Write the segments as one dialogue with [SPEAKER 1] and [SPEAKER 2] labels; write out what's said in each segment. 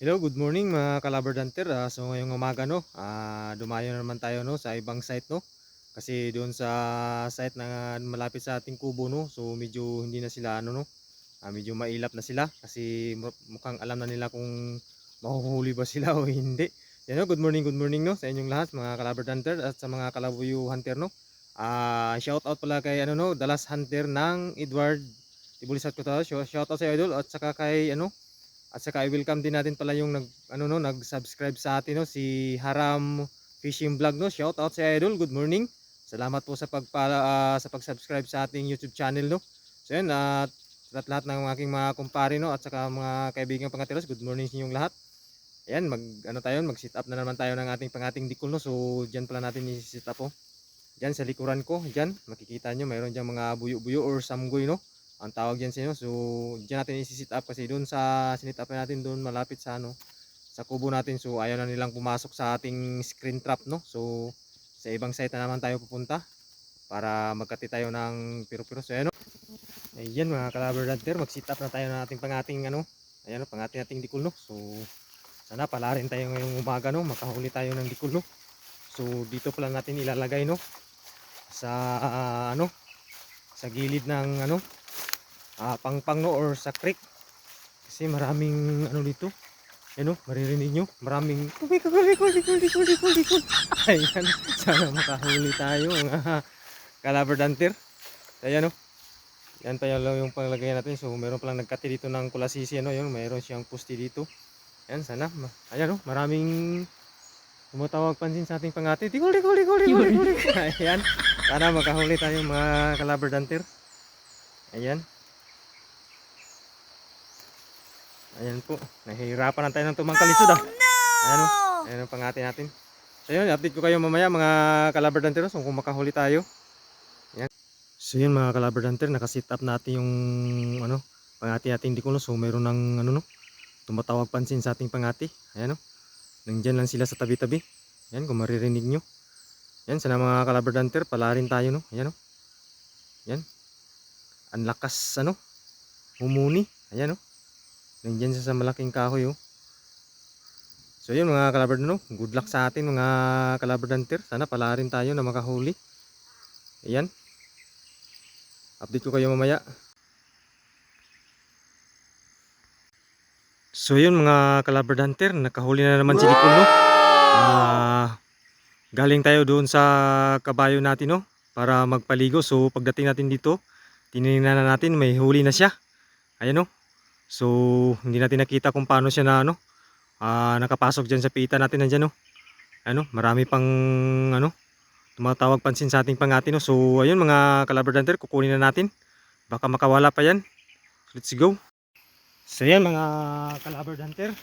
[SPEAKER 1] Hello, good morning mga Calabar Hunter. So ngayong umaga no, dumayo na naman tayo no sa ibang site no. Kasi doon sa site na malapit sa ating kubo no, so medyo hindi na sila ano no, medyo mailap na sila kasi mukhang alam na nila kung mahuhuli ba sila o hindi. Yan no, good morning no sa inyong lahat mga Calabar Hunter at sa mga Kalabuyo Hunter no. Shout out pala kay ano no, Dallas Hunter ng Edward Tibulisat ko to. Shout out sa idol at saka kay ano at saka i-welcome din natin pala yung nag-subscribe sa atin no, si Haram Fishing Vlog no. Shout out sa idol. Good morning. Salamat po sa sa pag-subscribe sa ating YouTube channel no. So yan at lahat ng aking mga kumpare no at saka mga kaibigan pangatiros, good morning sa inyong lahat. Ayan, mag-sit up na naman tayo ng ating pangating dikul no. So diyan pala natin i-sit up po. Diyan sa likuran ko, diyan makikita nyo mayroon diyan mga buyo-buyo or samgoy no. Ang tawag diyan sa inyo. So diyan natin i-sit up kasi doon sa sinit up natin doon malapit sa ano sa kubo natin. So ayaw na nilang pumasok sa ating screen trap no. So sa ibang site na naman tayo pupunta para magkati tayo ng piro-piro. So ayan no. Ayan mga Calabar Hunter, mag-sit up na tayo ng ating pangating ano. Ayan no, pangating ating dikul no. So sana pala rin tayo ngayong umaga no, makahuli tayo ng dikul no. So dito pala natin ilalagay no sa ano sa gilid ng ano pangpang no or sa creek kasi maraming ano dito ano maririnig nyo maraming ayan sana makahuli tayo mga Calabar Hunter. Ayan no, yan pa yung panglagay natin. So meron palang nagkati dito ng kulasisi ano, yun mayroon siyang pusti dito. Ayan sana ayan no, maraming tumatawag pansin sa ating pangati. Tikol. Ayan, sana makahuli tayo mga Calabar Hunter. Ayan. Ayan po. Nahihirapan na tayo ng tumangkalisod ah. Ayan o. Ayan ang pangati natin. So yun, update ko kayo mamaya mga Calabar Hunter so, kung makahuli tayo. Ayan. So yun mga Calabar Hunter, nakasit up natin yung ano, pangati natin di ko no. So mayroon ng ano no, tumatawag pansin sa ating pangati. Ayan o. Nandyan lang sila sa tabi-tabi. Ayan, kung maririnig nyo. Ayan, sana mga Calabar Hunter, pala rin tayo no. Ayan o. Ayan. Ang lakas ano, humuni. Ayan o. Nandyan siya sa malaking kahoy oh. So yun mga Calabar no, good luck sa atin mga Calabar Hunter. Sana pala rin tayo na makahuli. Ayan. Update ko kayo mamaya. So yun mga Calabar Hunter, nakahuli na naman si Dikul no. Galing tayo doon sa kabayo natin no, para magpaligo. So pagdating natin dito, tinignan na natin may huli na siya. Ayan no. So hindi natin nakita kung paano siya na ano, nakapasok dyan sa pita natin nandiyan no. Ano, marami pang ano, tumatawag pansin sa ating pangati no. So ayun mga Calabar Hunter, kukunin na natin. Baka makawala pa yan. Let's go. So yan mga Calabar Hunter,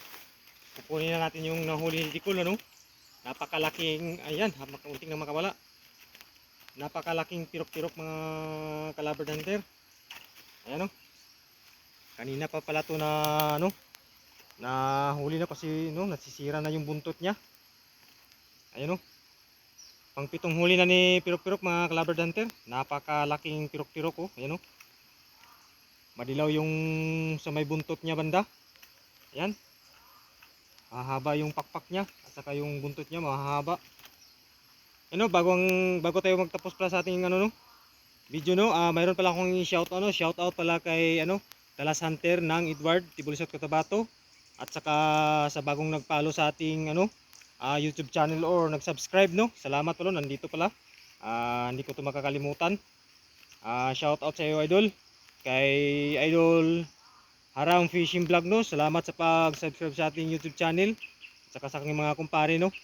[SPEAKER 1] kukunin na natin yung nahuli ni Dikul ano. Napakalaking, ayan, unting na makawala. Napakalaking pirok-pirok mga Calabar Hunter. Ayan o. Kanina pa pala to na ano, nahuli na kasi no, nasisira na yung buntot niya. Ayan o. Pangpitong huli na ni pirok-pirok mga Calabar Hunter. Napakalaking pirok-pirok oh. Ayan o. Madilaw yung sa may buntot niya banda. Ayan. Mahaba yung pakpak niya at saka yung buntot niya mahaba. Ano, bago tayo magtapos pala sa ating ano no, video no, mayroon pala akong shout out pala kay ano, Dallas Hunter ng Edward Tibulisat Cotabato at saka sa bagong nagpalo sa ating ano, YouTube channel or nag-subscribe no. Salamat pala, nandito pala. Hindi ko 'to makakalimutan. Shout out sa iyo idol. Kay Idol Haram Fishing Vlog no. Salamat sa pag-subscribe sa ating YouTube channel. At saka sa aking mga kumpare no.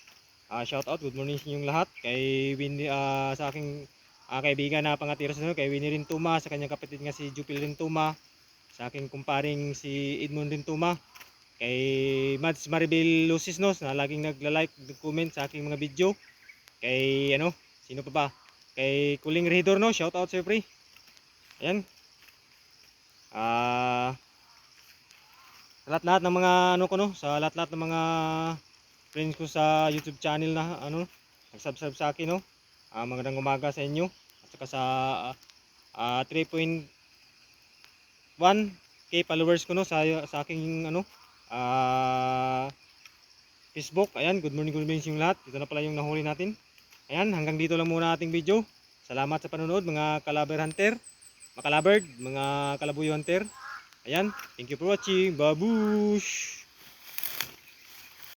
[SPEAKER 1] Shout out, good morning sa inyong lahat. Kay Winnie, sa aking kaibigan na pangatiros no, kay Winnie Rintuma, sa kanyang kapatid nga si Jupil Rintuma, sa aking kumparing si Edmond Rintuma, kay Mads Maribel Lucis no, na laging nagla-like, nag-comment sa aking mga video. Kay ano, sino pa ba? Kay Kuling Rehidor no, shout out sa iyo pre. Ayan. Sa lahat-lahat ng mga ano ko no, sa lahat-lahat ng mga friends ko sa YouTube channel na ano, nag-subscribe sa akin no. Magandang umaga sa inyo. At saka sa 3.1k followers ko no sa aking ano, Facebook. Ayan, good morning sa inyong lahat. Ito na pala yung nahuli natin. Ayan, hanggang dito lang muna ating video. Salamat sa panonood mga kalaber hunter, mga kalaberd, mga kalabuyo hunter. Ayan, thank you for watching. Babush!